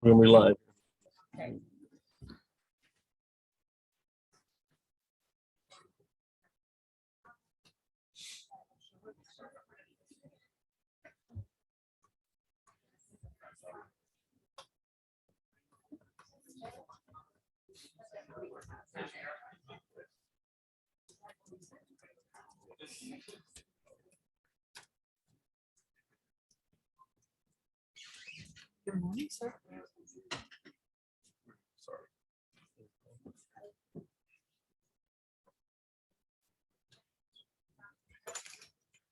When we live. Okay. Good morning, sir.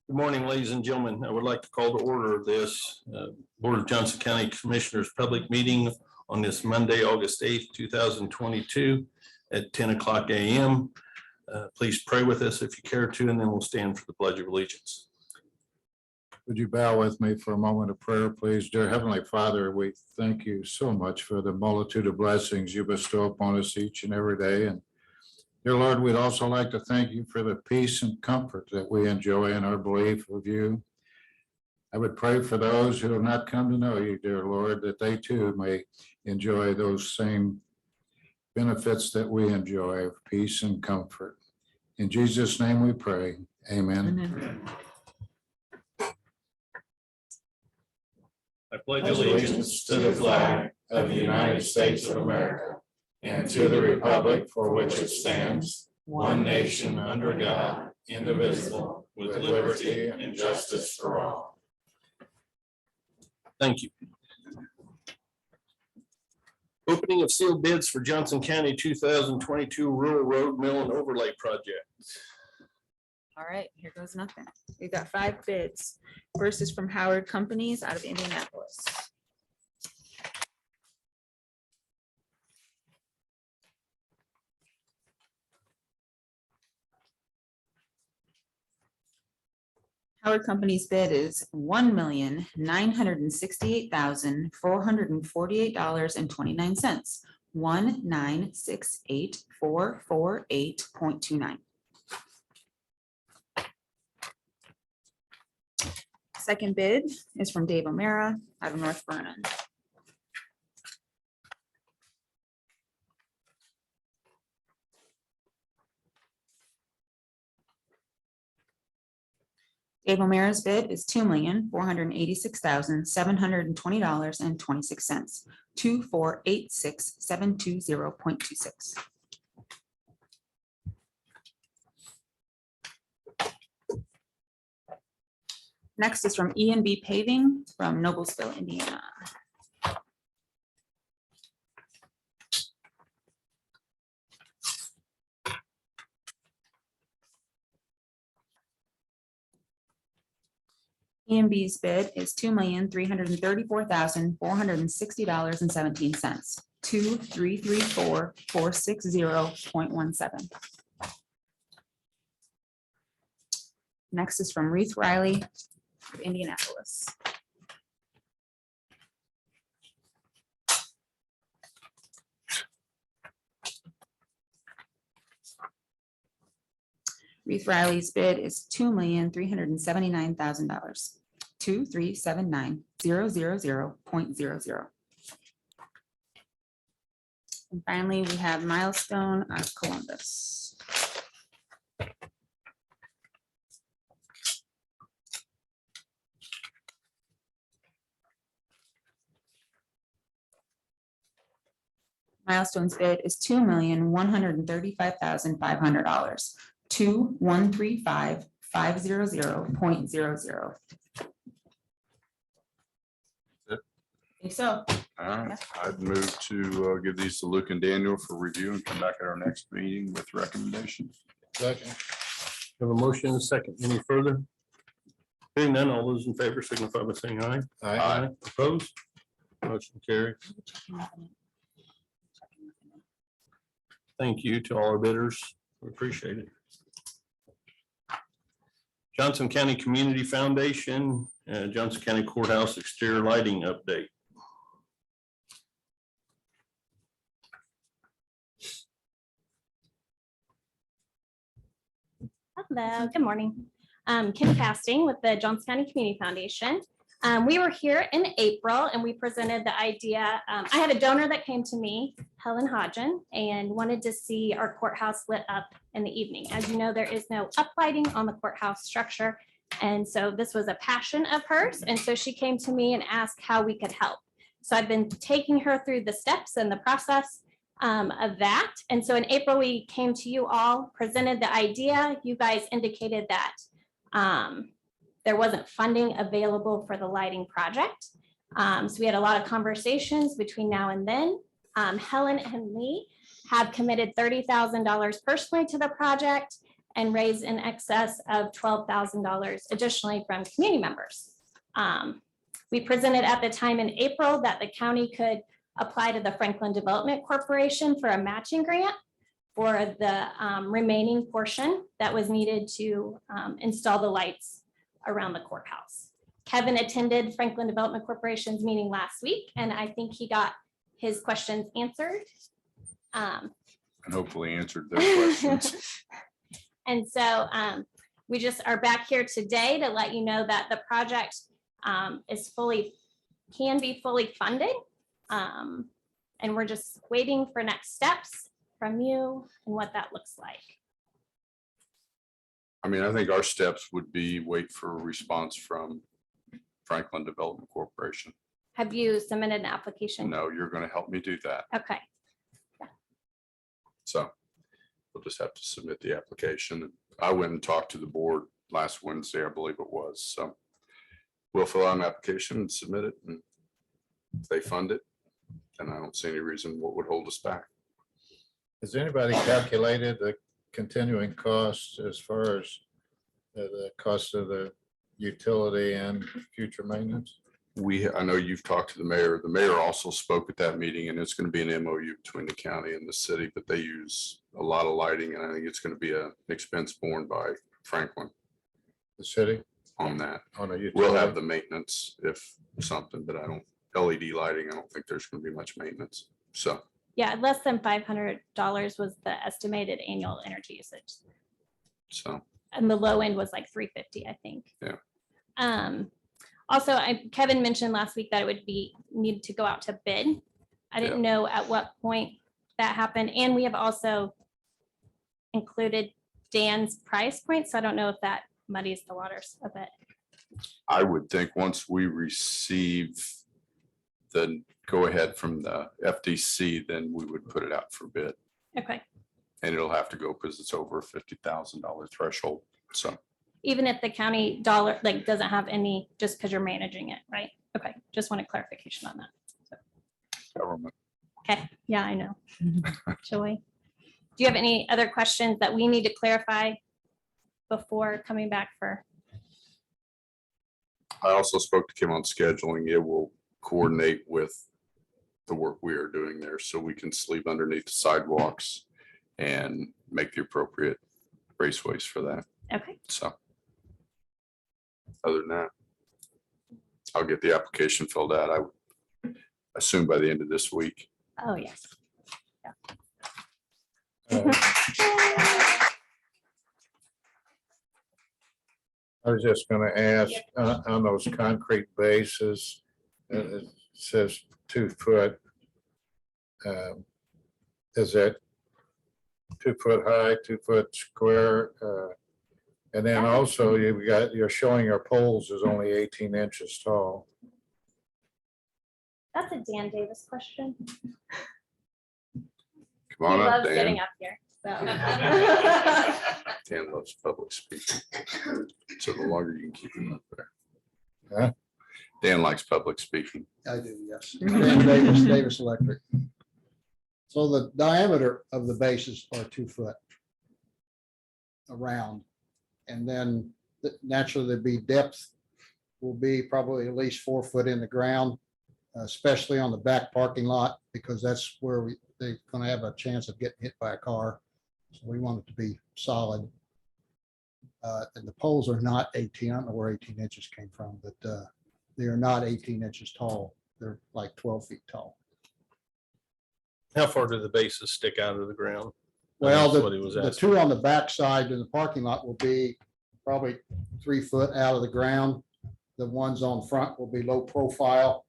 Good morning, ladies and gentlemen. I would like to call to order this Board of Johnson County Commissioners public meeting on this Monday, August 8th, 2022 at 10 o'clock a.m. Please pray with us if you care to, and then we'll stand for the Pledge of Allegiance. Would you bow with me for a moment of prayer, please? Dear Heavenly Father, we thank you so much for the multitude of blessings you bestow upon us each and every day. And dear Lord, we'd also like to thank you for the peace and comfort that we enjoy in our belief of you. I would pray for those who have not come to know you, dear Lord, that they too may enjoy those same benefits that we enjoy of peace and comfort. In Jesus' name we pray. Amen. Amen. I pledge Allegiance to the flag of the United States of America and to the republic for which it stands, one nation under God, indivisible, with liberty and justice for all. Thank you. Opening of sealed bids for Johnson County 2022 Rural Road Mill and Overlay Project. All right, here goes nothing. We've got 5 bids. First is from Howard Companies out of Indianapolis. Howard Company's bid is $1,968,448.29. 1,968,448.29. Second bid is from Dave O'Mara out of North Vernon. Dave O'Mara's bid is $2,486,720.26. 2,486,720.26. Next is from E&B Paving from Noblesville, Indiana. E&B's bid is $2,334,460.17. 2,334,460.17. Next is from Reith Riley of Indianapolis. Reith Riley's bid is $2,379,000. 2,379,000.00. And finally, we have Milestone of Columbus. Milestone's bid is $2,135,500. 2,135,500.00. Think so. All right, I'd move to give these to Luke and Daniel for review and come back at our next meeting with recommendations. Second. Have a motion and a second. Any further? Hearing none, all those in favor signify by saying aye. Aye. Opposed? Motion carries. Thank you to all our bidders. We appreciate it. Johnson County Community Foundation, Johnson County Courthouse exterior lighting update. Hello, good morning. Kim Casting with the Johnson County Community Foundation. We were here in April and we presented the idea. I had a donor that came to me, Helen Hodgen, and wanted to see our courthouse lit up in the evening. As you know, there is no uplighting on the courthouse structure. And so this was a passion of hers. And so she came to me and asked how we could help. So I've been taking her through the steps and the process of that. And so in April, we came to you all, presented the idea. You guys indicated that there wasn't funding available for the lighting project. So we had a lot of conversations between now and then. Helen and Lee have committed $30,000 personally to the project and raised in excess of $12,000 additionally from community members. We presented at the time in April that the county could apply to the Franklin Development Corporation for a matching grant for the remaining portion that was needed to install the lights around the courthouse. Kevin attended Franklin Development Corporation's meeting last week, and I think he got his questions answered. And hopefully answered those questions. And so we just are back here today to let you know that the project can be fully funded. And we're just waiting for next steps from you and what that looks like. I mean, I think our steps would be wait for a response from Franklin Development Corporation. Have you submitted an application? No, you're going to help me do that. Okay, So we'll just have to submit the application. I went and talked to the board last Wednesday, I believe it was. So we'll fill out an application and submit it. And if they fund it, then I don't see any reason what would hold us back. Has anybody calculated the continuing costs as far as the cost of the utility and future maintenance? I know you've talked to the mayor. The mayor also spoke at that meeting, and it's going to be an MOU between the county and the city, but they use a lot of lighting, and I think it's going to be an expense borne by Franklin The city on that. on a utility? We'll have the maintenance if something, but LED lighting, I don't think there's going to be much maintenance. So yeah, less than $500 was the estimated annual energy usage. So, And the low end was like $350, I think. Yeah. Also, Kevin mentioned last week that it would need to go out to bid. I didn't know at what point that happened. And we have also included Dan's price point. So I don't know if that muddies the waters a bit. I would think once we receive the go ahead from the FDC, then we would put it out for bid. Okay. And it'll have to go because it's over $50,000 threshold. So Even if the county doesn't have any, just because you're managing it, right? Okay, just wanted clarification on that. government. Okay, yeah, I know. Joy, do you have any other questions that we need to clarify before coming back for? I also spoke to Kim on scheduling. It will coordinate with the work we are doing there so we can sleep underneath the sidewalks and make the appropriate raceways for that. Okay, So other than that, I'll get the application filled out. I would assume by the end of this week. oh, yes. I was just gonna ask, on those concrete bases, it says 2 foot. Is that 2 foot high, 2 foot square? And then also you're showing your poles is only 18 inches tall. That's a Dan Davis question. Come He on up, loves getting Dan. up here. So. Dan loves public speaking. So the longer you can keep him up there. Huh? Dan likes public speaking. I do, yes. Dan Davis, Davis Electric. So the diameter of the bases are 2 foot around. And then naturally there'd be depth will be probably at least 4 foot in the ground, especially on the back parking lot, because that's where they're gonna have a chance of getting hit by a car. So we want it to be solid. And the poles are not 18, I don't know where 18 inches came from, but they are not 18 inches tall. They're like 12 feet tall. How far do the bases stick out of the ground? Well, That's what he was the asking. two on the back side in the parking lot will be probably 3 foot out of the ground. The ones on front will be low profile,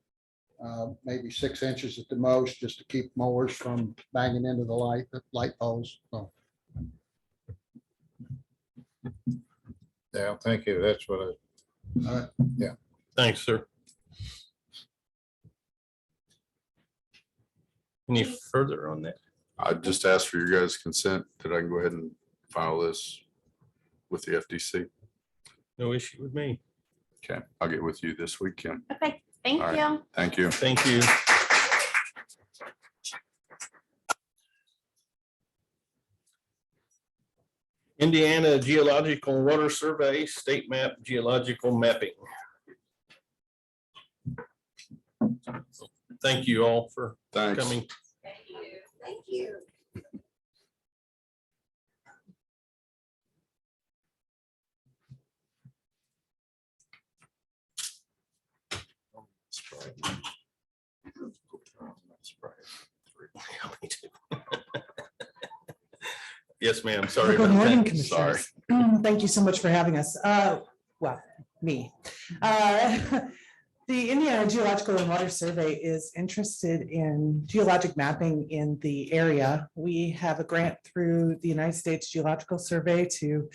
maybe 6 inches at the most, just to keep mowers from banging into the light poles. So, Yeah, thank you. That's what Thanks, sir. Any further on that? I just asked for your guys' consent that I can go ahead and file this with the FDC. No issue with me. Okay, I'll get with you this weekend. Okay, thank All right. you. Thank you. Thank you. Indiana Geological and Water Survey, State Map Geological Mapping. Thank you all for Thanks. coming. Thank you. Yes, ma'am. Sorry. Good about morning, that. Sorry. Commissioners. Thank you so much for having us. Well, me. The Indiana Geological and Water Survey is interested in geologic mapping in the area. We have a grant through the United States Geological Survey to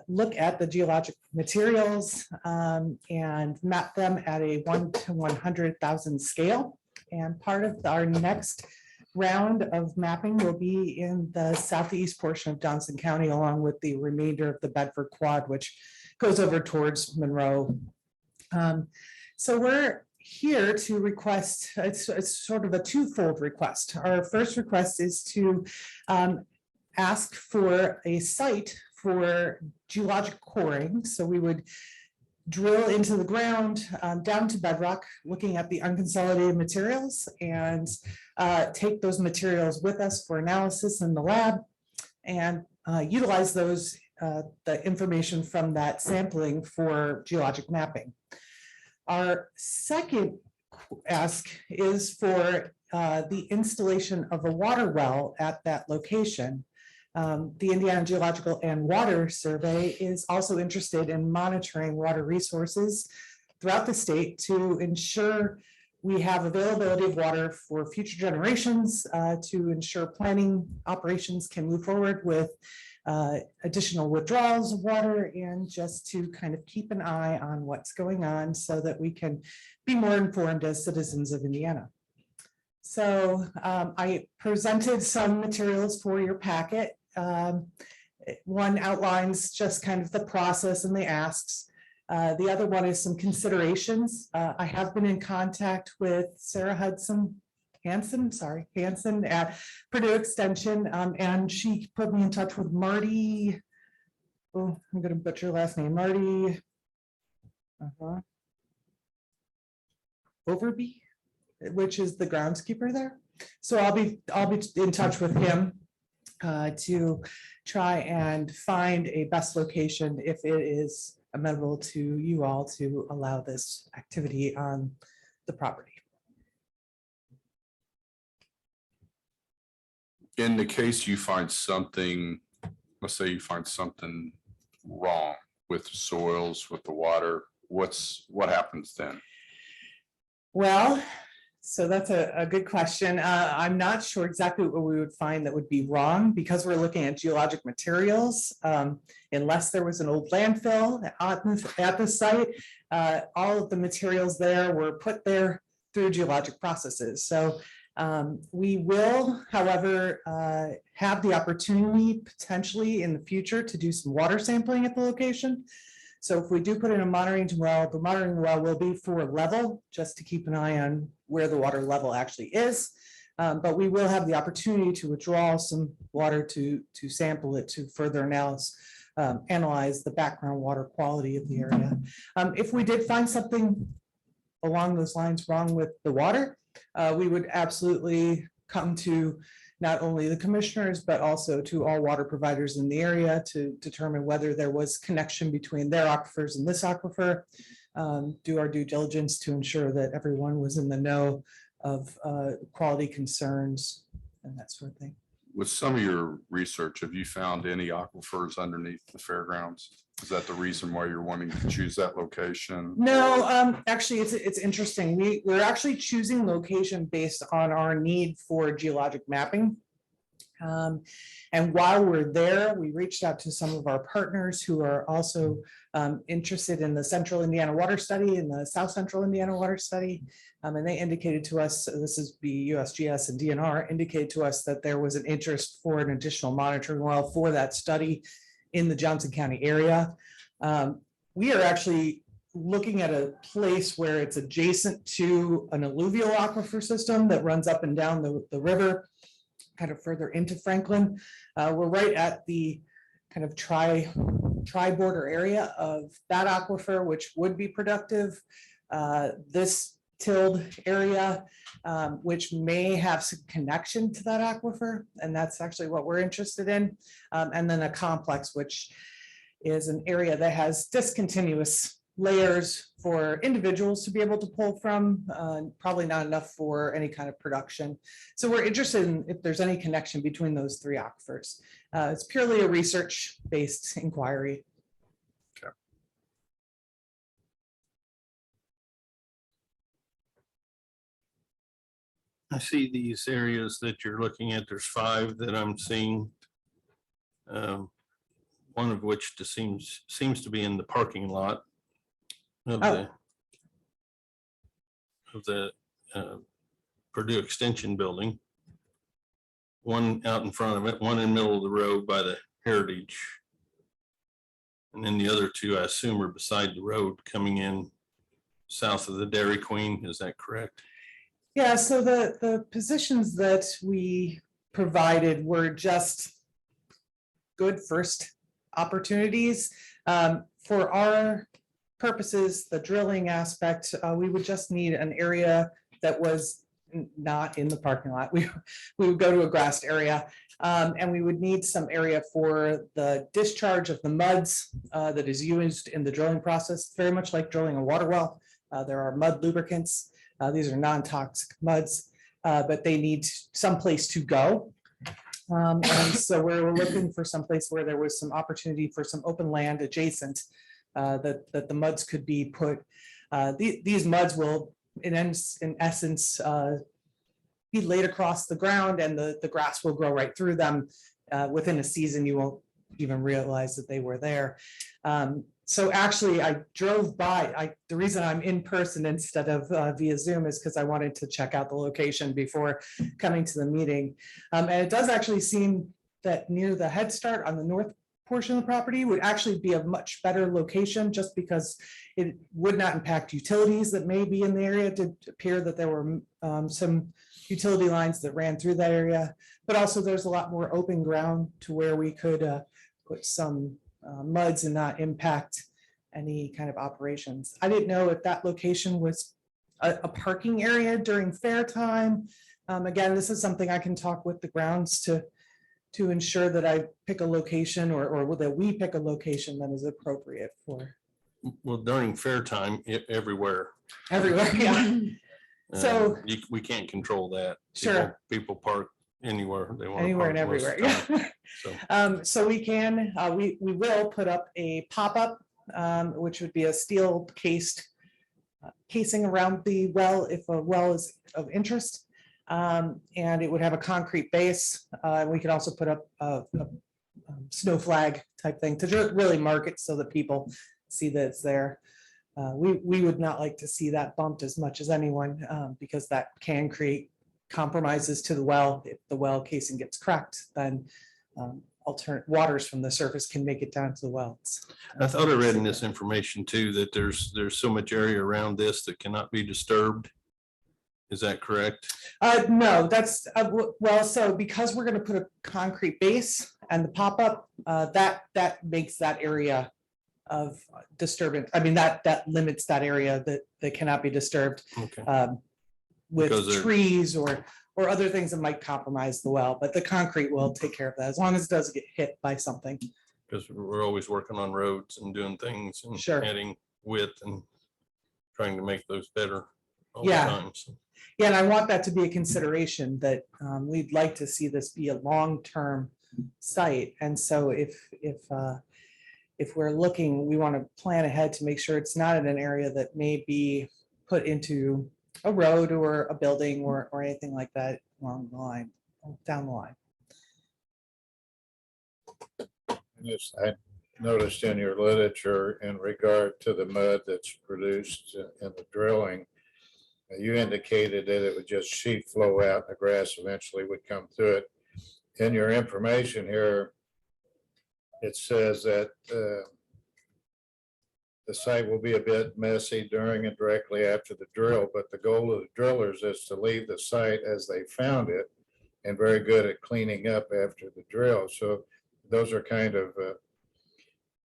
look at the geologic materials and map them at a 1 to 100,000 scale. And part of our next round of mapping will be in the southeast portion of Johnson County, along with the remainder of the Bedford Quad, which goes over towards Monroe. So we're here to request, it's sort of a twofold request. Our first request is to ask for a site for geologic coring. So we would drill into the ground down to bedrock, looking at the unconsolidated materials, and take those materials with us for analysis in the lab and utilize those the information from that sampling for geologic mapping. Our second ask is for the installation of a water well at that location. The Indiana Geological and Water Survey is also interested in monitoring water resources throughout the state to ensure we have availability of water for future generations, to ensure planning operations can move forward with additional withdrawals of water, and just to kind of keep an eye on what's going on so that we can be more informed as citizens of Indiana. So I presented some materials for your packet. One outlines just kind of the process and the asks. The other one is some considerations. I have been in contact with Sarah Hansen at Purdue Extension, and she put me in touch with Marty. Oh, I'm going to butcher your last name, Marty. Overby, which is the groundskeeper there. So I'll be in touch with him to try and find a best location if it is amenable to you all to allow this activity on the property. In the case you find something, let's say you find something wrong with the soils, with the water, what happens then? Well, so that's a good question. I'm not sure exactly what we would find that would be wrong, because we're looking at geologic materials. Unless there was an old landfill at the site, all of the materials there were put there through geologic processes. So we will, however, have the opportunity potentially in the future to do some water sampling at the location. So if we do put in a monitoring well, the monitoring well will be for level, just to keep an eye on where the water level actually is. But we will have the opportunity to withdraw some water to sample it to further analyze the background water quality of the area. If we did find something along those lines wrong with the water, we would absolutely come to not only the commissioners, but also to all water providers in the area to determine whether there was connection between their aquifers and this aquifer, do our due diligence to ensure that everyone was in the know of quality concerns and that sort of thing. with some of your research, have you found any aquifers underneath the fairgrounds? Is that the reason why you're wanting to choose that location? No, actually, it's interesting. We're actually choosing location based on our need for geologic mapping. And while we're there, we reached out to some of our partners who are also interested in the Central Indiana Water Study and the South Central Indiana Water Study. And they indicated to us, this is the USGS and DNR, indicated to us that there was an interest for an additional monitoring well for that study in the Johnson County area. We are actually looking at a place where it's adjacent to an alluvial aquifer system that runs up and down the river, kind of further into Franklin. We're right at the kind of tri-border area of that aquifer, which would be productive. This tilled area, which may have some connection to that aquifer, and that's actually what we're interested in. And then a complex, which is an area that has discontinuous layers for individuals to be able to pull from, probably not enough for any kind of production. So we're interested in if there's any connection between those three aquifers. It's purely a research-based inquiry. I see these areas that you're looking at. There's 5 that I'm seeing. One of which seems to be in the parking lot of the Purdue Extension Building. One out in front of it, one in the middle of the road by the Heritage. And then the other 2, I assume, are beside the road coming in south of the Dairy Queen. Is that correct? Yeah, so the positions that we provided were just good first opportunities. For our purposes, the drilling aspect, we would just need an area that was not in the parking lot. We would go to a grassed area, and we would need some area for the discharge of the muds that is used in the drilling process, very much like drilling a water well. There are mud lubricants. These are non-toxic muds, but they need some place to go. And so we're looking for some place where there was some opportunity for some open land adjacent that the muds could be put. These muds will, in essence, be laid across the ground, and the grass will grow right through them. Within a season, you won't even realize that they were there. So actually, I drove by. The reason I'm in person instead of via Zoom is because I wanted to check out the location before coming to the meeting. And it does actually seem that near the Head Start on the north portion of the property would actually be a much better location, just because it would not impact utilities that may be in the area. It did appear that there were some utility lines that ran through that area, but also there's a lot more open ground to where we could put some muds and not impact any kind of operations. I didn't know if that location was a parking area during fair time. Again, this is something I can talk with the grounds to ensure that I pick a location or that we pick a location that is appropriate for. Well, during fair time, everywhere. Everywhere, yeah. So we can't control that. Sure. People park anywhere they want. Anywhere and everywhere. So So we can, we will put up a pop-up, which would be a steel cased casing around the well if a well is of interest. And it would have a concrete base. We could also put up a snow flag type thing to really mark it so that people see that it's there. We would not like to see that bumped as much as anyone, because that can create compromises to the well. If the well casing gets cracked, then alternate waters from the surface can make it down to the wells. I thought I read in this information too, that there's so much area around this that cannot be disturbed. Is that correct? No, that's, well, so because we're gonna put a concrete base and the pop-up, that makes that area of disturbance. I mean, that limits that area that cannot be disturbed Okay. with Because they're- trees or other things that might compromise the well, but the concrete will take care of that as long as it doesn't get hit by something. Because we're always working on roads and doing things and Sure. adding width and trying to make those better. all the Yeah. time. So, Yeah, and I want that to be a consideration that we'd like to see this be a long-term site. And so if we're looking, we want to plan ahead to make sure it's not in an area that may be put into a road or a building or anything like that along the line, down the line. Yes, I noticed in your literature in regard to the mud that's produced in the drilling, you indicated that it would just sheet flow out, and the grass eventually would come through it. In your information here, it says that the site will be a bit messy during and directly after the drill, but the goal of the drillers is to leave the site as they found it and very good at cleaning up after the drill. So those are kind of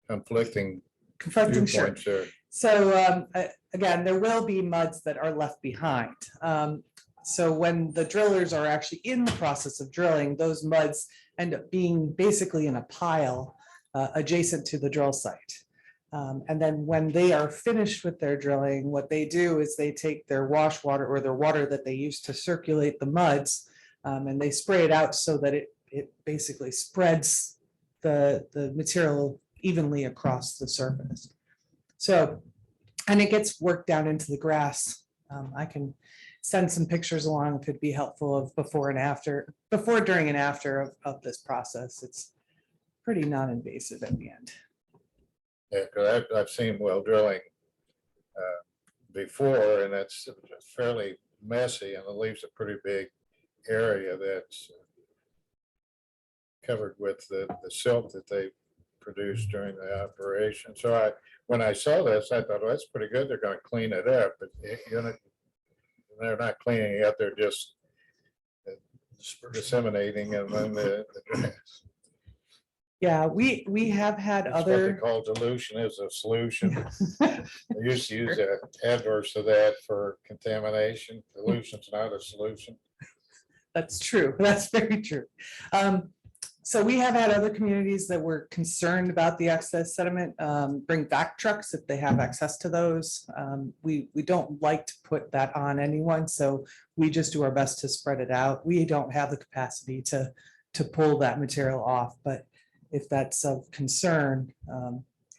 conflicting Conflicting, sure. viewpoints there. So again, there will be muds that are left behind. So when the drillers are actually in the process of drilling, those muds end up being basically in a pile adjacent to the drill site. And then when they are finished with their drilling, what they do is they take their wash water or their water that they use to circulate the muds, and they spray it out so that it basically spreads the material evenly across the surface. So, and it gets worked down into the grass. I can send some pictures along if it'd be helpful of before, during and after of this process. It's pretty non-invasive at the end. Yeah, 'cause I've seen well drilling before, and it's fairly messy, and it leaves a pretty big area that's covered with the silt that they produced during the operation. So when I saw this, I thought, well, that's pretty good. They're going to clean it up, but they're not cleaning it up. They're just disseminating and then the grass. Yeah, we have had It's what they other. call dilution is a solution. They used to use the adverse of that for contamination. Dilution's not a solution. That's true. That's very true. So we have had other communities that were concerned about the excess sediment, bring back trucks if they have access to those. We don't like to put that on anyone, so we just do our best to spread it out. We don't have the capacity to pull that material off, but if that's of concern,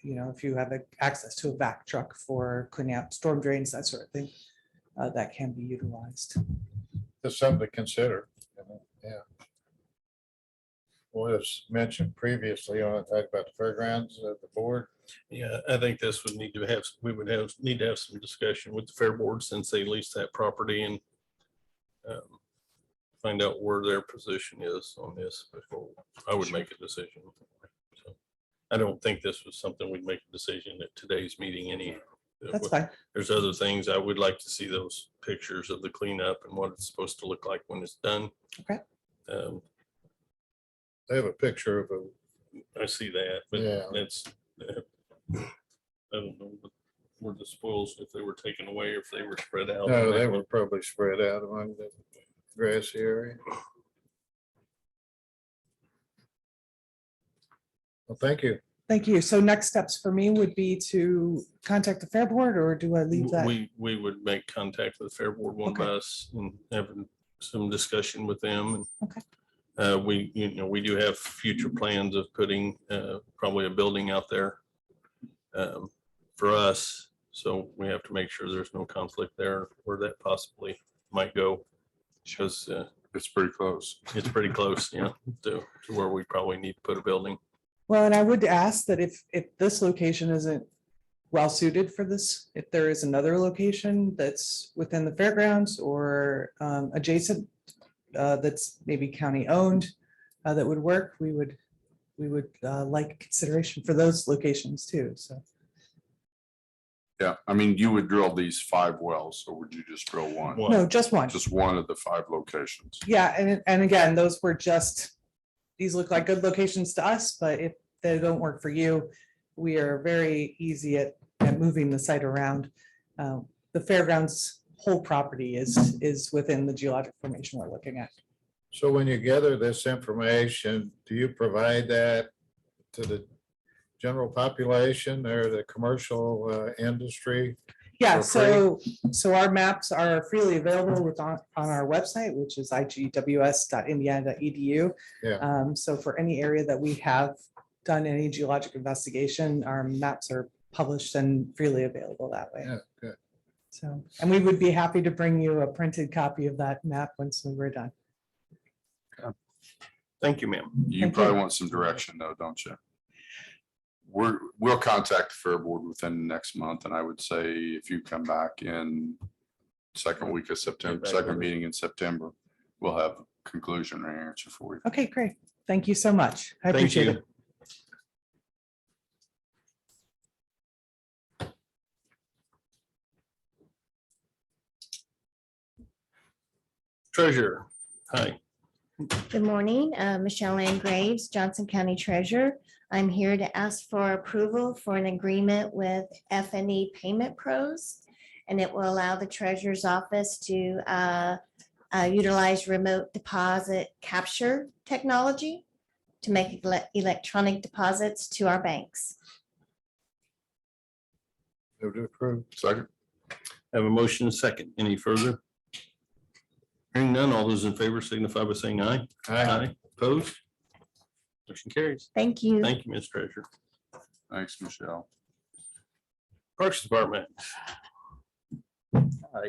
if you have access to a vac truck for cleaning out storm drains, that sort of thing, that can be utilized. Just something to consider. Yeah. What was mentioned previously, I want to talk about the fairgrounds, the board. yeah, I think this would need to have, need to have some discussion with the fair board since they lease that property and find out where their position is on this before I would make a decision. So I don't think this was something we'd make a decision at today's meeting any. That's fine. There's other things I would like to see those pictures of the cleanup and what it's supposed to look like when it's done. Okay. They have a picture of a, I see that, but Yeah. that's, I don't know where the spoils, if they were taken away or if they were spread out. no, they were probably spread out among the grassy area. Well, thank you. Thank you. So next steps for me would be to contact the fair board, or do I leave that? We would make contact with the fair board one by us and having some discussion with them. And Okay. we do have future plans of putting probably a building out there for us. So we have to make sure there's no conflict there where that possibly might go. Because It's pretty close. it's pretty close, to where we probably need to put a building. Well, and I would ask that if this location isn't well suited for this, if there is another location that's within the fairgrounds or adjacent, that's maybe county owned, that would work, we would like consideration for those locations too, so. Yeah, I mean, you would drill these 5 wells, or would you just drill one? One. No, just one. Just one of the 5 locations. Yeah, and again, those were just, these look like good locations to us, but if they don't work for you, we are very easy at moving the site around. The fairgrounds whole property is within the geologic formation we're looking at. So when you gather this information, do you provide that to the general population or the commercial industry? Yeah, for so our maps are freely available on our website, which is igws.indiana.edu. Yeah. So for any area that we have done any geologic investigation, our maps are published and freely available that way. Yeah, good. So, and we would be happy to bring you a printed copy of that map once we're done. Thank you, ma'am. You Thank probably you. want some direction though, don't you? We'll contact the Fair Board within the next month, and I would say if you come back in second week of September, second meeting in September, we'll have a conclusion or answer for you. Okay, great. Thank you so much. I Thank appreciate you. it. Treasurer, hi. Good morning, Michelle Ann Graves, Johnson County Treasurer. I'm here to ask for approval for an agreement with FNE Payment Pros. And it will allow the treasurer's office to utilize remote deposit capture technology to make electronic deposits to our banks. Move to approve. Second, Have a motion and a second. Any further? Hearing none, all those in favor signify by saying aye. Opposed? Motion carries. Thank you. Thank you, Ms. Treasurer. thanks, Michelle. Parks Department,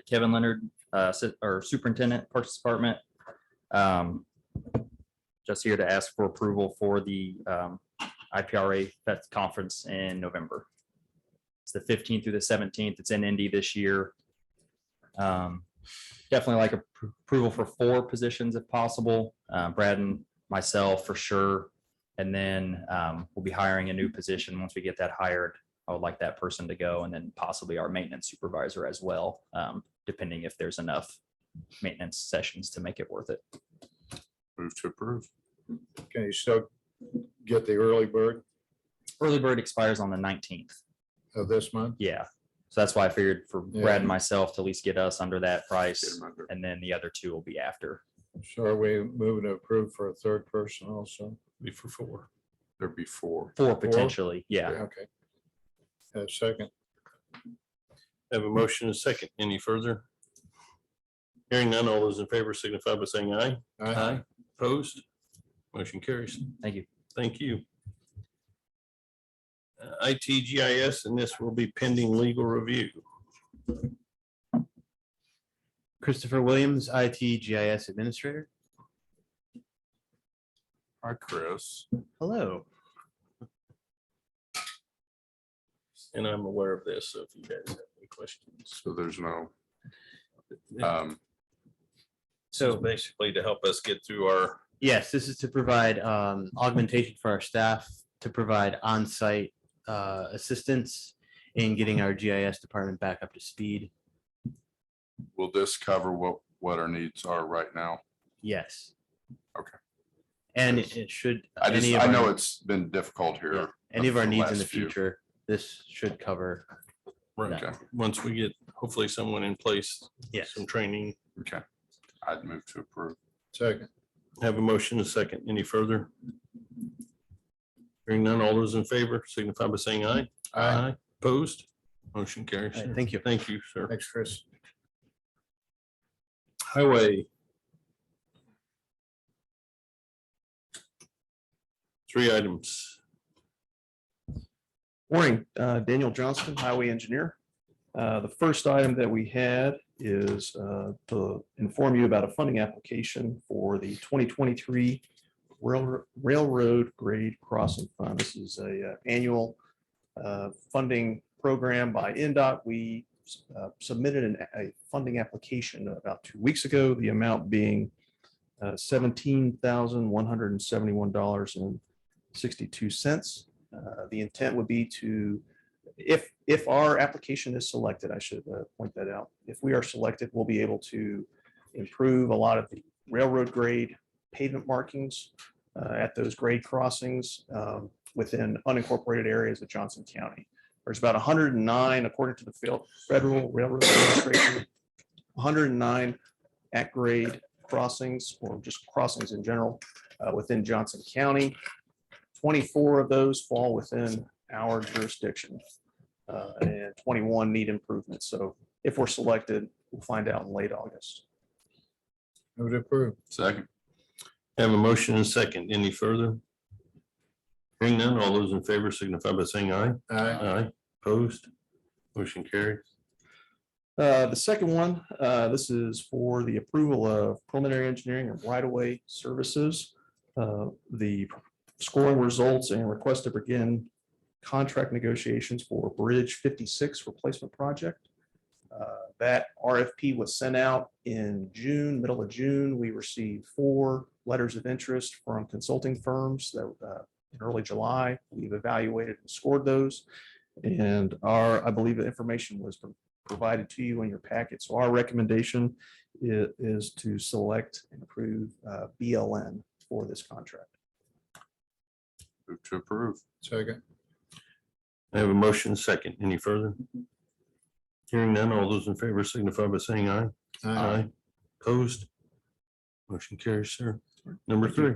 Kevin Leonard, or Superintendent, Parks Department. Just here to ask for approval for the IPRA Pet Conference in November. It's the 15th through the 17th. It's in Indy this year. Definitely like approval for 4 positions if possible. Brad and myself for sure. And then we'll be hiring a new position. Once we get that hired, I would like that person to go, and then possibly our maintenance supervisor as well, depending if there's enough maintenance sessions to make it worth it. Move to approve. Can you still get the early bird Early bird expires on the 19th. of this month? Yeah. So that's why I figured for Yeah. Brad and myself to at least get us under that Get price, 'em under. and then the other 2 will be after. So are we moving to approve for a third person also? be for 4. There'd be 4. 4 potentially. Yeah. Okay. A second. Have a motion and a second. Any further? Hearing none, all those in favor signify by saying aye. Opposed? Motion carries. Thank you. Thank you. ITGIS, and this will be pending legal review. Christopher Williams, IT GIS Administrator. Hi, Chris. Hello. And I'm aware of this, so if you guys have any questions. So there's no, So basically to help us get through our, Yes, this is to provide augmentation for our staff to provide on-site assistance in getting our GIS department back up to speed. will this cover what our needs are right now? Yes. Okay. And it should. I know our- it's been difficult yeah, here. any of our the needs in last the few. future, this should cover. Okay, once we get hopefully someone in place, Yes. some training. okay. I'd move to approve. Second. Have a motion and a second. Any further? Hearing none, all those in favor signify by saying aye. Opposed? Motion carries. All right, thank you. Thank you, sir. Thanks, Chris. Highway. 3 items. Morning, Daniel Johnston, Highway Engineer. The first item that we had is to inform you about a funding application for the 2023 Railroad Grade Crossing Fund. This is a annual funding program by NDOT. We submitted a funding application about 2 weeks ago, the amount being $17,171.62. The intent would be to, if our application is selected, I should point that out. If we are selected, we'll be able to improve a lot of the railroad grade pavement markings at those grade crossings within unincorporated areas of Johnson County. There's about 109, according to the Federal Railroad Administration, 109 at grade crossings or just crossings in general within Johnson County. 24 of those fall within our jurisdiction. and 21 need improvements. So if we're selected, we'll find out in late August. Move to approve. Second. Have a motion and a second. Any further? Hearing none, all those in favor signify by saying aye. Aye. Opposed? Motion carries. The second one, this is for the approval of preliminary engineering and right-of-way services. The scoring results and request to begin contract negotiations for Bridge 56 replacement project. That RFP was sent out in June, middle of June. We received 4 letters of interest from consulting firms that in early July. We've evaluated and scored those. And I believe the information was provided to you in your packet. So our recommendation is to select and approve BLN for this contract. Move to approve. Second. I have a motion second. Any further? Hearing none, all those in favor signify by saying aye. Aye. Opposed? Motion carries, sir. Number 3.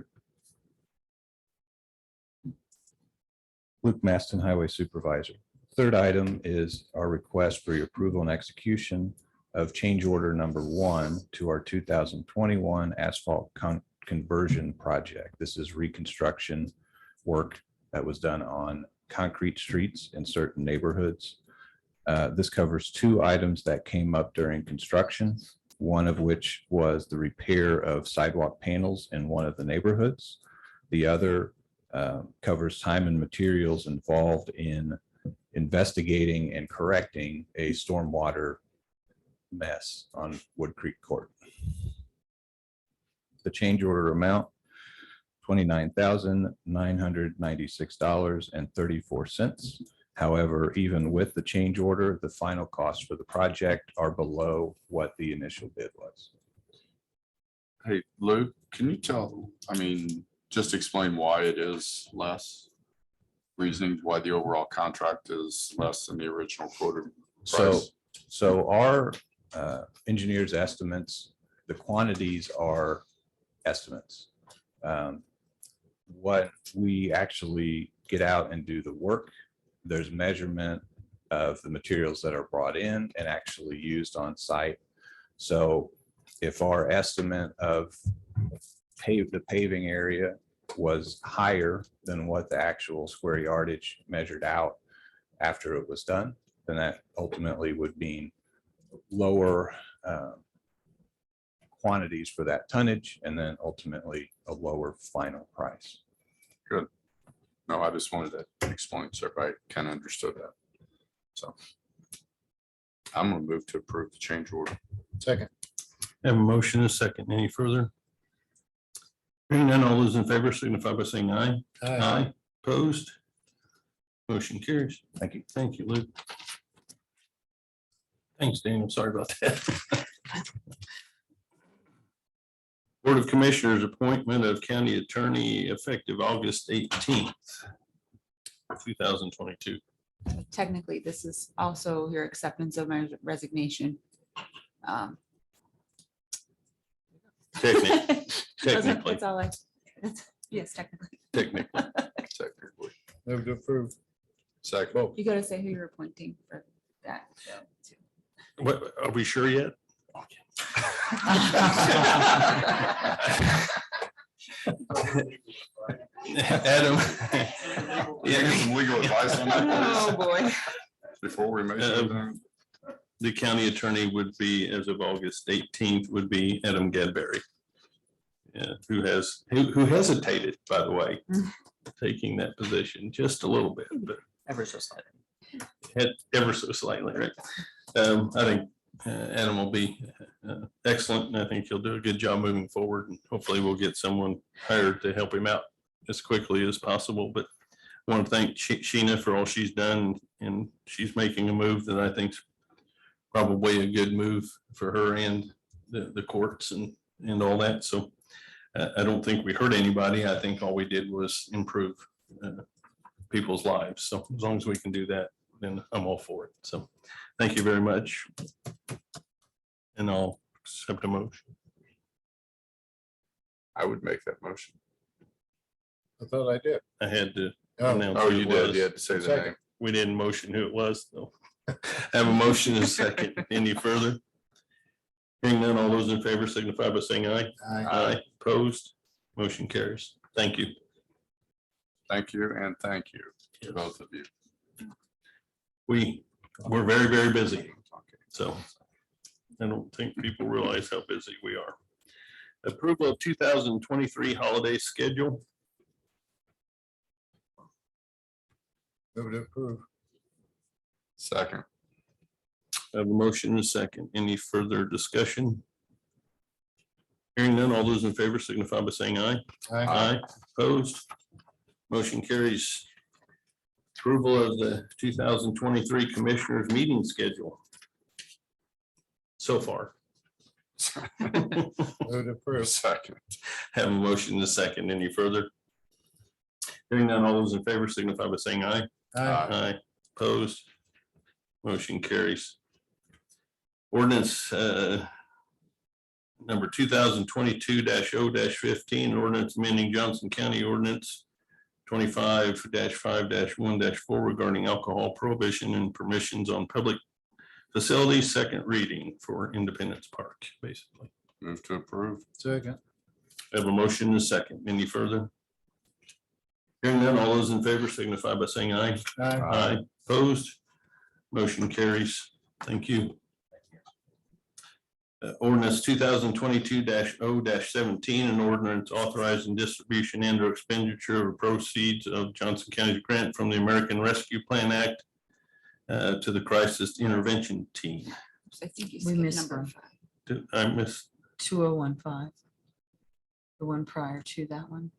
Luke Maston, Highway Supervisor. Third item is our request for your approval and execution of change order number 1 to our 2021 asphalt conversion project. This is reconstruction work that was done on concrete streets in certain neighborhoods. This covers 2 items that came up during construction, one of which was the repair of sidewalk panels in one of the neighborhoods. The other covers time and materials involved in investigating and correcting a stormwater mess on Wood Creek Court. The change order amount, $29,996.34. However, even with the change order, the final costs for the project are below what the initial bid was. Hey, Luke, can you just explain why it is less? Reasoning why the overall contract is less than the original quoted price? So our engineers' estimates, the quantities are estimates. What we actually get out and do the work, there's measurement of the materials that are brought in and actually used on site. So if our estimate of the paving area was higher than what the actual square yardage measured out after it was done, then that ultimately would mean lower quantities for that tonnage and then ultimately a lower final price. Good. No, I just wanted to explain so everybody kind of understood that. So I'm gonna move to approve the change order. Second. Have a motion and a second. Any further? Hearing none, all those in favor signify by saying aye. Aye. Opposed? Motion carries. Thank you. Thank you, Luke. Thanks, Daniel. Sorry about that. Board of Commissioners appointment of county attorney effective August 18th, 2022. Technically, this is also your acceptance of my resignation. Technically, That's all yes, technically. technically. Technically. Move to approve. Second. You gotta say who you're appointing for that. What, are we sure yet? Adam. Yeah, some legal advice on that. Oh, boy. Before we make it. The county attorney would be, as of August 18th, would be Adam Gadberry. Who hesitated, by the way, taking that position just a little bit, but Ever so slightly. ever so slightly, right? I think Adam will be excellent, and I think he'll do a good job moving forward, and hopefully we'll get someone hired to help him out as quickly as possible. But I want to thank Sheena for all she's done, and she's making a move that I think's probably a good move for her and the courts and all that. So I don't think we hurt anybody. I think all we did was improve people's lives. So as long as we can do that, then I'm all for it. So thank you very much. And I'll accept a motion. I would make that motion. I thought I did. I had to Oh, announce Oh, who you it did. was. You had to say the Second. name. We didn't motion who it was, though. Have a motion and a second. Any further? Hearing none, all those in favor signify by saying aye. Aye. Opposed? Motion carries. Thank you. Thank you and thank you to both of you. We're very, very busy. So I don't think people realize how busy we are. Approval of 2023 holiday schedule. Move to approve. Second. I have a motion and a second. Any further discussion? Hearing none, all those in favor signify by saying aye. Aye. Opposed? Motion carries. Approval of the 2023 Commissioners Meeting Schedule. So far. Move to approve. Second. Have a motion and a second. Any further? Hearing none, all those in favor signify by saying aye. Aye. Opposed? Motion carries. Ordinance number 2022-0-15, ordinance amending Johnson County Ordinance 25-5-1-4 regarding alcohol prohibition and permissions on public facilities, second reading for Independence Park, basically. Move to approve. Second. Have a motion and a second. Any further? Hearing none, all those in favor signify by saying aye. Aye. Opposed? Motion carries. Thank you. Ordinance 2022-0-17, an ordinance authorizing distribution and or expenditure of proceeds of Johnson County's grant from the American Rescue Plan Act to the Crisis Intervention Team. I think you We said missed number one. 5. Did I miss? 2015. The one prior to that one.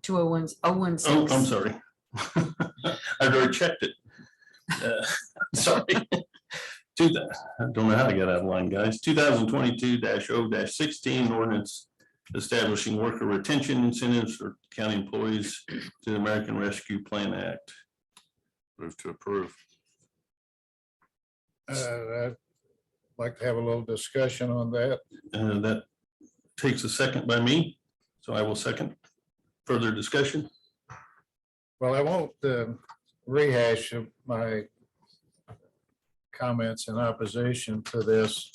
201, 016. Oh, I'm sorry. I've already checked it. Sorry. I don't know how to get out of line, guys. 2022-0-16 ordinance establishing worker retention incentives for county employees to the American Rescue Plan Act. Move to approve. I'd like to have a little discussion on that. That takes a second by me, so I will second. Further discussion? Well, I won't rehash my comments in opposition to this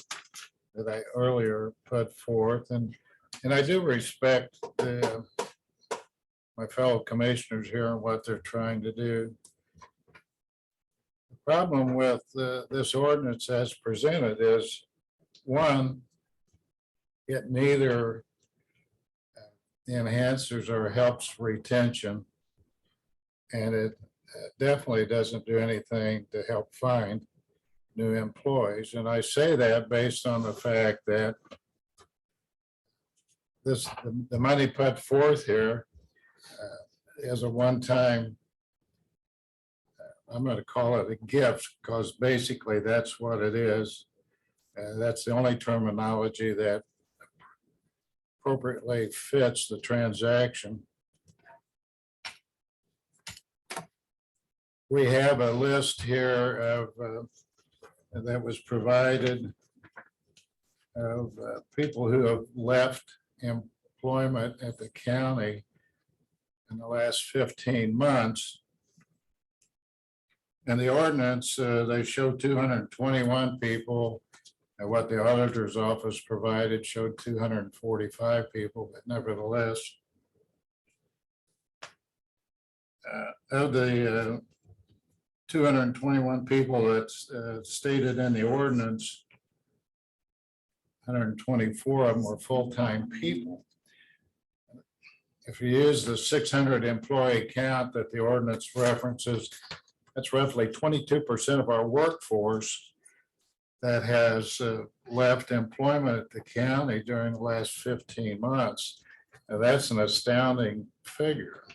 that I earlier put forth, and I do respect my fellow commissioners here and what they're trying to do. The problem with this ordinance as presented is, one, it neither enhances or helps retention, and it definitely doesn't do anything to help find new employees. And I say that based on the fact that the money put forth here is a one-time, I'm going to call it a gift, because basically that's what it is. That's the only terminology that appropriately fits the transaction. We have a list here of that was provided of people who have left employment at the county in the last 15 months. And the ordinance, they show 221 people, and what the auditor's office provided showed 245 people, but nevertheless, of the 221 people that's stated in the ordinance, 124 of them were full-time people. If you use the 600 employee count that the ordinance references, that's roughly 22% of our workforce that has left employment at the county during the last 15 months. Now, that's an astounding figure.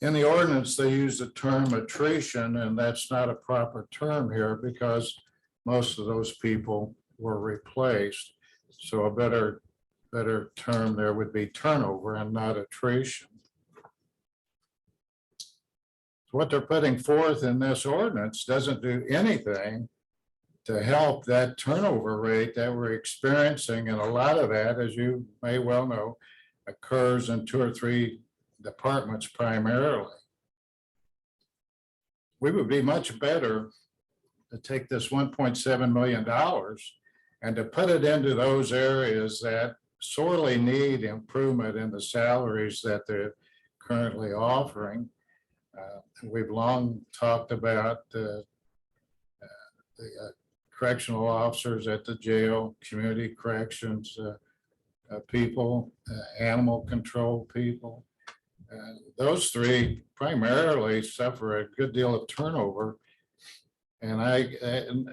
In the ordinance, they use the term attrition, and that's not a proper term here because most of those people were replaced. So a better term there would be turnover and not attrition. So what they're putting forth in this ordinance doesn't do anything to help that turnover rate that we're experiencing. And a lot of that, as you may well know, occurs in 2 or 3 departments primarily. we would be much better to take this $1.7 million and to put it into those areas that sorely need improvement in the salaries that they're currently offering. We've long talked about the correctional officers at the jail, community corrections, people, animal control people. Those three primarily suffer a good deal of turnover. And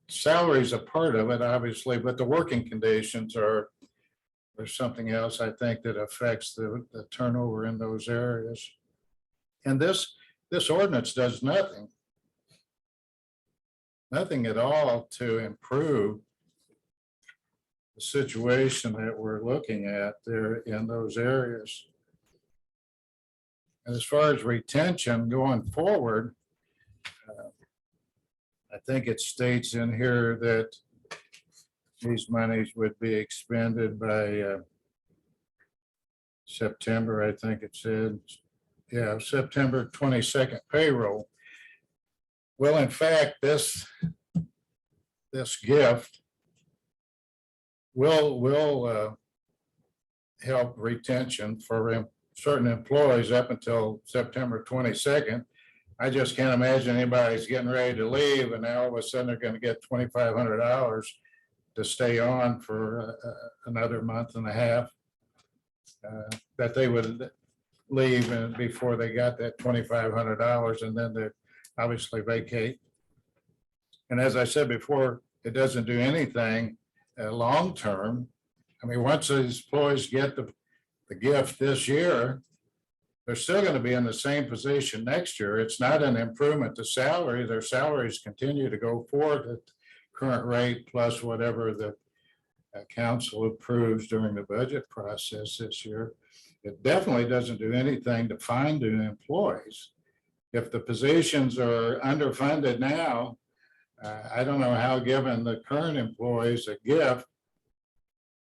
salary is a part of it, obviously, but the working conditions are something else I think that affects the turnover in those areas. And this ordinance does nothing at all to improve the situation that we're looking at there in those areas. And as far as retention going forward, I think it states in here that these monies would be expended by September, I think it said. Yeah, September 22nd payroll. Well, in fact, this gift will help retention for certain employees up until September 22nd. I just can't imagine anybody's getting ready to leave and now all of a sudden they're going to get $2,500 to stay on for another month and a half. That they would leave and before they got that $2,500 and then they obviously vacate. And as I said before, it doesn't do anything long term. I mean, once these employees get the gift this year, they're still going to be in the same position next year. It's not an improvement to salary. Their salaries continue to go forward at current rate plus whatever the council approves during the budget process this year. It definitely doesn't do anything to find new employees. If the positions are underfunded now, I don't know how giving the current employees a gift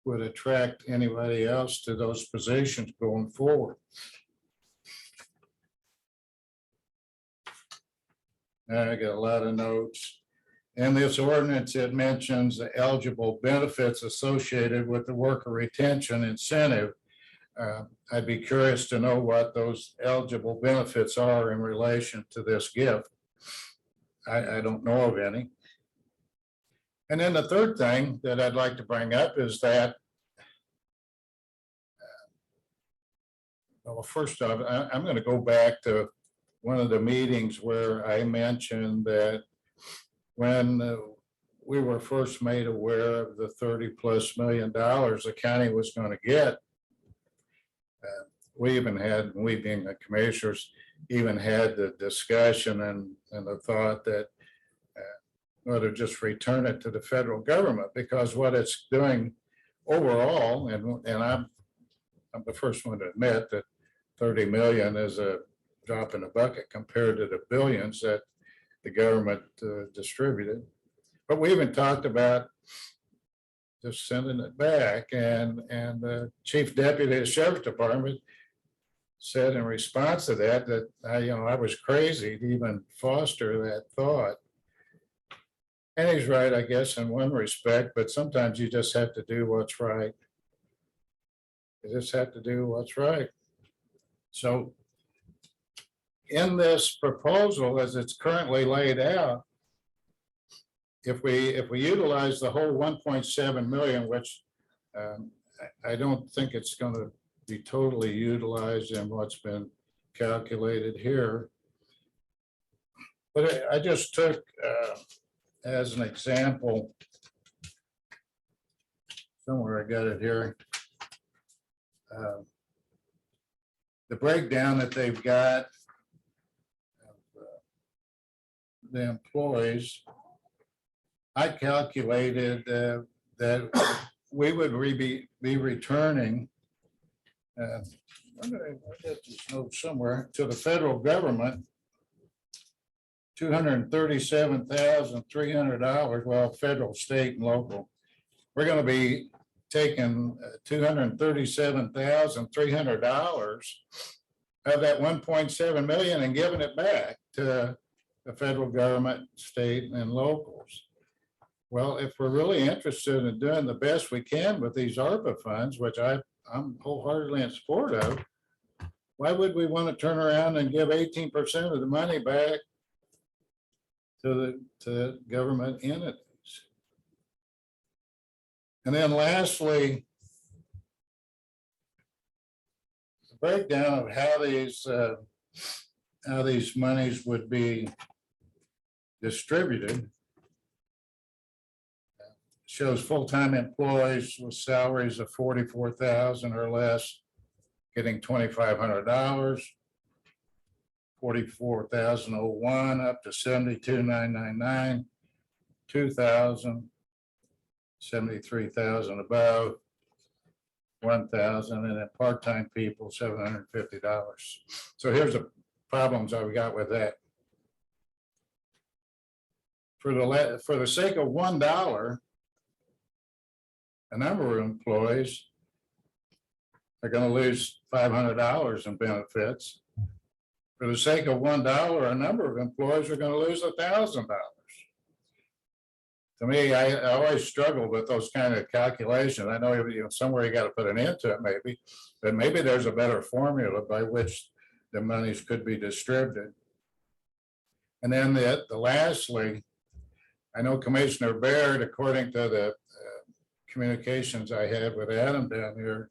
would attract anybody else to those positions going forward. I got a lot of notes. In this ordinance, it mentions the eligible benefits associated with the worker retention incentive. I'd be curious to know what those eligible benefits are in relation to this gift. I don't know of any. And then the third thing that I'd like to bring up is that, well, first off, I'm going to go back to one of the meetings where I mentioned that when we were first made aware of the $30+ million the county was going to get, we even had, we being the commissioners, even had the discussion and the thought that whether just return it to the federal government, because what it's doing overall, and I'm the first one to admit that 30 million is a drop in the bucket compared to the billions that the government distributed. But we even talked about just sending it back, and the chief deputy of the sheriff's department said in response to that I was crazy to even foster that thought. And he's right, I guess, in one respect, but sometimes you just have to do what's right. You just have to do what's right. So in this proposal, as it's currently laid out, if we utilize the whole 1.7 million, which I don't think it's going to be totally utilized in what's been calculated here. But I just took as an example, somewhere I got it here, the breakdown that they've got of the employees. I calculated that we would be returning, I'm gonna get this note somewhere, to the federal government, $237,300, well, federal, state, and local. We're going to be taking $237,300 of that 1.7 million and giving it back to the federal government, state and locals. Well, if we're really interested in doing the best we can with these ARPA funds, which I'm wholeheartedly in support of, why would we want to turn around and give 18% of the money back to the government entities? And then lastly, the breakdown of how these monies would be distributed shows full-time employees with salaries of 44,000 or less getting $2,500, 44,001 up to 72,999, 2,000, 73,000 above, 1,000, and then part-time people, $750. So here's the problems I've got with that. For the sake of $1, a number of employees are going to lose $500 in benefits. For the sake of $1, a number of employees are going to lose $1,000. To me, I always struggle with those kind of calculations. I know, somewhere you got to put an end to it maybe, but maybe there's a better formula by which the monies could be distributed. And then lastly, I know Commissioner Baird, according to the communications I had with Adam down here,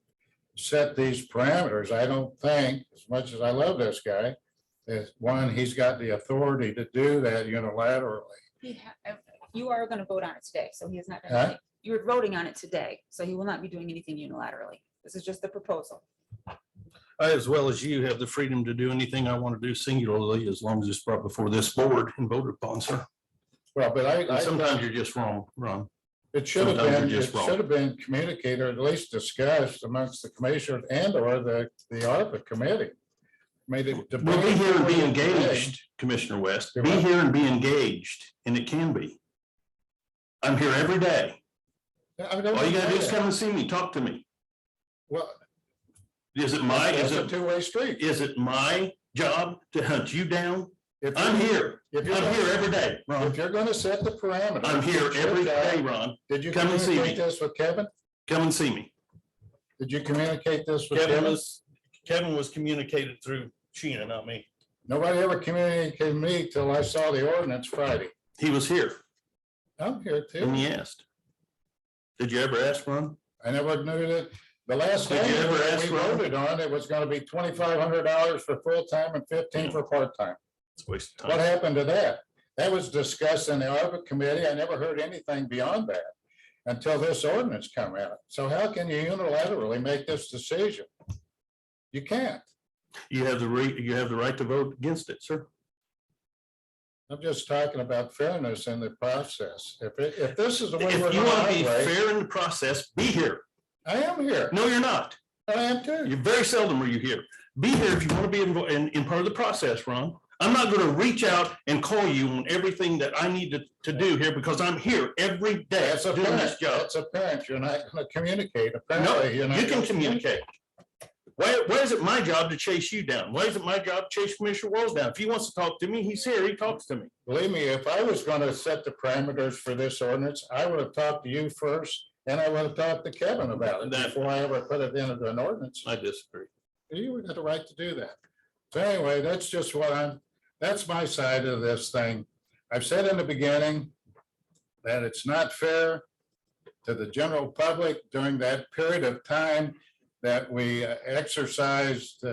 set these parameters. I don't think, as much as I love this guy, is one, he's got the authority to do that unilaterally. You are going to vote on it today, so he is not. Huh? You're voting on it today, so he will not be doing anything unilaterally. This is just the proposal. I, as well as you, have the freedom to do anything I want to do singularly, as long as it's brought before this board and voted upon, sir. Well, but And sometimes you're just wrong, Ron. It should have Sometimes been, you're it just wrong. should have been communicated, or at least discussed amongst the commissioners and or the ARPA committee. Made it. Well, be here and be engaged, Commissioner West. Be here and be engaged, and it can be. I'm here every day. All you gotta do is come and see me, talk to me. Well, Is it that's a two-way street. is it my job to hunt you down? If I'm you're- here. If you're I'm gonna- here every day, If Ron. you're going to set the parameters. I'm here it's your every job. day, Ron. Did you Come and see communicate me. this with Kevin? Come and see me. Did you communicate this with Kevin? Kevin was communicated through Sheena, not me. Nobody ever communicated with me till I saw the ordinance Friday. He was here I'm here and too. he asked. Did you ever ask, Ron? I never knew that. The last Did thing you ever that ask we Ron? voted on, it was going to be $2,500 for full-time and 15 for part-time. It's a waste of What time. happened to that? That was discussed in the ARPA committee. I never heard anything beyond that until this ordinance come out. So how can you unilaterally make this decision? You can't. You have the right to vote against it, sir. I'm just talking about fairness in the process. If this is the way we're If you want to be going to operate, fair in the process, be here. I am here. No, you're not. I am too. You're very seldom are you here. Be here if you want to be in part of the process, Ron. I'm not going to reach out and call you on everything that I need to do here because I'm here every day That's doing apparent. this job. That's apparent. You're not going to communicate. No, Apparently, you're not. you can gonna communicate. Why is it my job to chase you down? Why is it my job to chase Commissioner Wells down? If he wants to talk to me, he's here. He talks to me. Believe me, if I was going to set the parameters for this ordinance, I would have talked to you first and I would have talked to Kevin about it That- before I ever put it into an ordinance. I disagree. You would have the right to do that. So anyway, that's just that's my side of this thing. I've said in the beginning that it's not fair to the general public during that period of time that we exercised.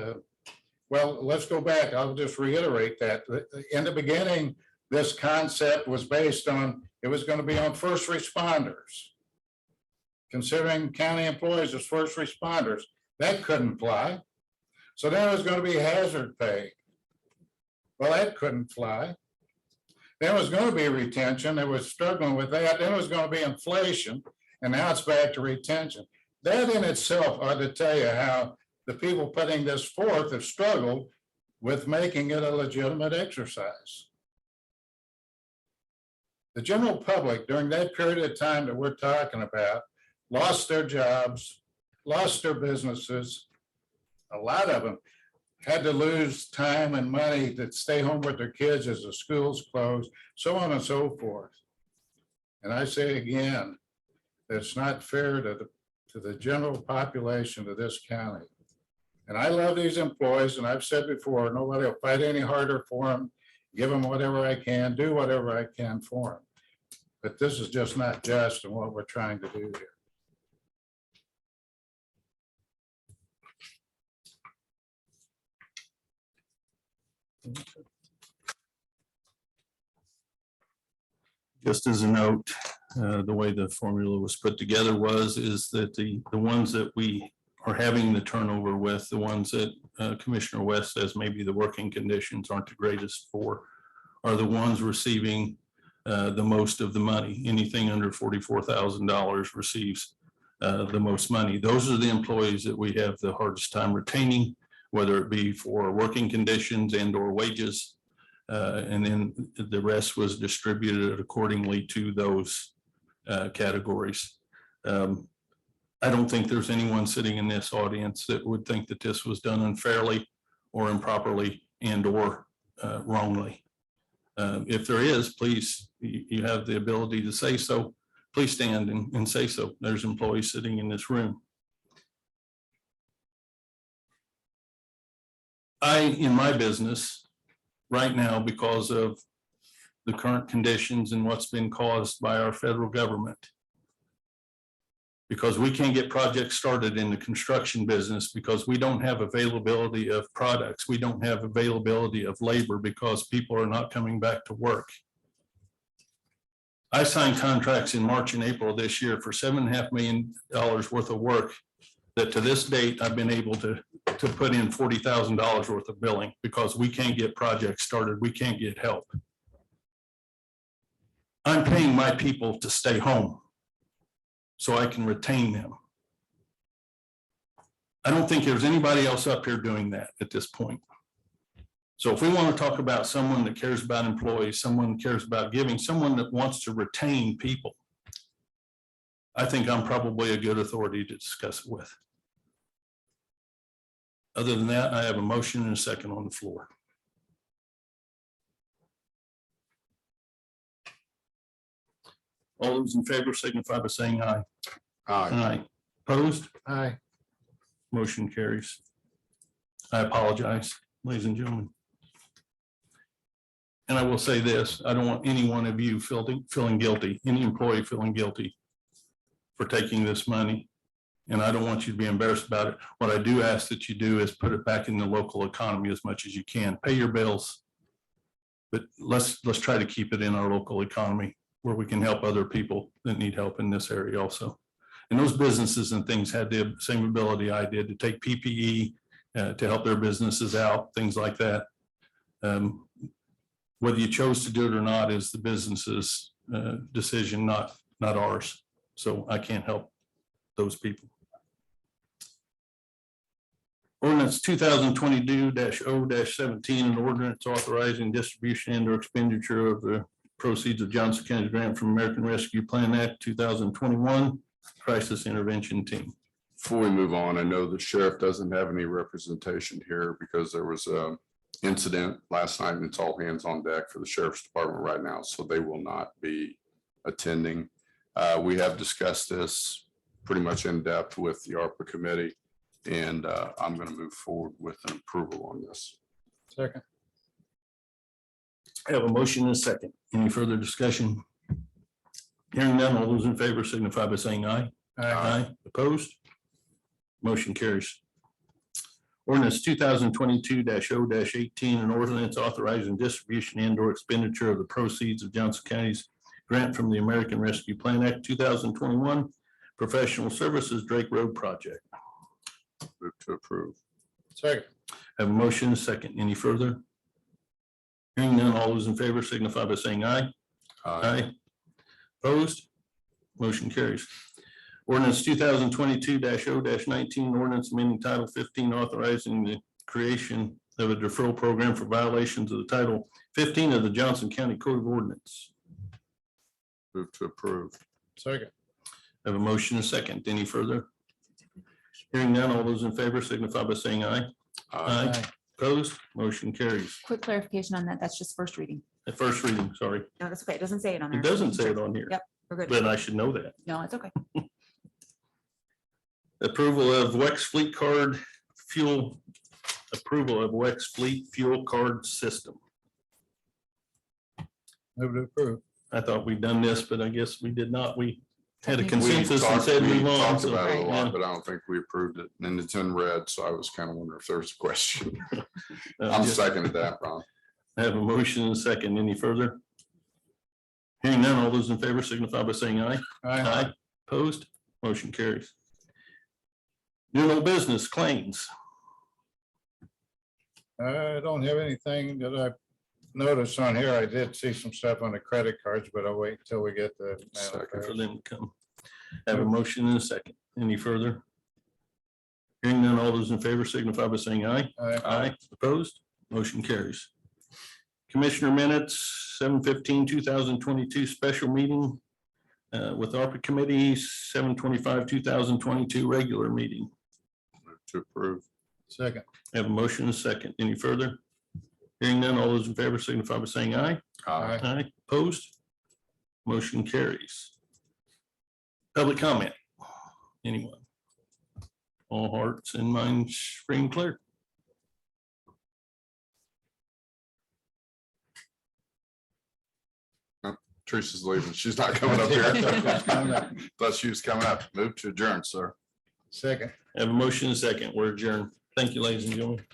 Well, let's go back. I'll just reiterate that. In the beginning, this concept was based on, it was going to be on first responders. Considering county employees as first responders, that couldn't fly. So then it was going to be hazard pay. Well, that couldn't fly. Then it was going to be retention. It was struggling with that. Then it was going to be inflation. And now it's back to retention. That in itself ought to tell you how the people putting this forth have struggled with making it a legitimate exercise. The general public during that period of time that we're talking about lost their jobs, lost their businesses, a lot of them. had to lose time and money to stay home with their kids as the schools closed, so on and so forth. And I say again, it's not fair to the general population of this county. And I love these employees, and I've said before, nobody will fight any harder for them, give them whatever I can, do whatever I can for them. But this is just not just in what we're trying to do here. Just as a note, the way the formula was put together is that the ones that we are having the turnover with, the ones that Commissioner West says maybe the working conditions aren't the greatest for, are the ones receiving the most of the money. Anything under $44,000 receives the most money. Those are the employees that we have the hardest time retaining, whether it be for working conditions and or wages. And then the rest was distributed accordingly to those categories. I don't think there's anyone sitting in this audience that would think that this was done unfairly or improperly and or wrongly. If there is, please, you have the ability to say so. Please stand and say so. There's employees sitting in this room. In my business right now, because of the current conditions and what's been caused by our federal government, because we can't get projects started in the construction business because we don't have availability of products. We don't have availability of labor because people are not coming back to work. I signed contracts in March and April this year for $7.5 million worth of work that to this date, I've been able to put in $40,000 worth of billing because we can't get projects started. We can't get help. I'm paying my people to stay home so I can retain them. I don't think there's anybody else up here doing that at this point. So if we want to talk about someone that cares about employees, someone that cares about giving, someone that wants to retain people, I think I'm probably a good authority to discuss it with. Other than that, I have a motion and a second on the floor. All those in favor signify by saying aye. Aye. Aye. Opposed? Aye. Motion carries. I apologize, ladies and gentlemen. And I will say this, I don't want any one of you feeling guilty, any employee feeling guilty for taking this money. And I don't want you to be embarrassed about it. What I do ask that you do is put it back in the local economy as much as you can. Pay your bills. But let's try to keep it in our local economy where we can help other people that need help in this area also. And those businesses and things had the same ability I did to take PPE to help their businesses out, things like that. Whether you chose to do it or not is the business's decision, not ours. So I can't help those people. Ordinance 2022-0-17, an ordinance authorizing distribution and or expenditure of the proceeds of Johnson County grant from American Rescue Plan Act 2021 Crisis Intervention Team. Before we move on, I know the sheriff doesn't have any representation here because there was a incident last night and it's all hands on deck for the sheriff's department right now, so they will not be attending. We have discussed this pretty much in depth with the ARPA committee, and I'm going to move forward with an approval on this. Second. I have a motion and a second. Any further discussion? Hearing none, all those in favor signify by saying aye. Aye. Opposed? Motion carries. Ordinance 2022-0-18, an ordinance authorizing distribution and or expenditure of the proceeds of Johnson County's grant from the American Rescue Plan Act 2021 Professional Services Drake Road Project. Move to approve. Second. Have a motion and a second. Any further? Hearing none, all those in favor signify by saying aye. Aye. Opposed? Motion carries. Ordinance 2022-0-19, ordinance amending Title 15, authorizing the creation of a deferral program for violations of the Title 15 of the Johnson County Code of Ordinance. Move to approve. Second. Have a motion and a second. Any further? Hearing none, all those in favor signify by saying aye. Aye. Opposed? Motion carries. Quick clarification on that. That's just first reading. At first reading, sorry. No, that's okay. It doesn't say it on there. It doesn't say it on here. Yep, we're good. But I should know that. No, it's okay. Approval of Wex Fleet Card Fuel, approval of Wex Fleet Fuel Card System. Move to approve. I thought we'd done this, but I guess we did not. We had a We consensus and talked said move on. talked so, about it a yeah. lot, but I don't think we approved it. And it's in red, so I was kind of wondering if there's a question. I'm Just seconding that, Ron. Have a motion and a second. Any further? Hearing none, all those in favor signify by saying aye. Aye. Opposed? Motion carries. New and old business claims. I don't have anything that I noticed on here. I did see some stuff on the credit cards, but I'll wait until we get the. Second for them to come. Have a motion and a second. Any further? Hearing none, all those in favor signify by saying aye. Aye. Opposed? Motion carries. Commissioner minutes, 7/15/2022 special meeting with ARPA committee, 7/25/2022 regular meeting. Move to approve. Second. Have a motion and a second. Any further? Hearing none, all those in favor signify by saying aye. Aye. Aye. Opposed? Motion carries. Public comment. Anyone? All hearts and minds free and clear. Teresa's leaving. She's not coming up here. Thought she was coming up. Move to adjourn, sir. Second. Have a motion and a second. We're adjourned. Thank you, ladies and gentlemen.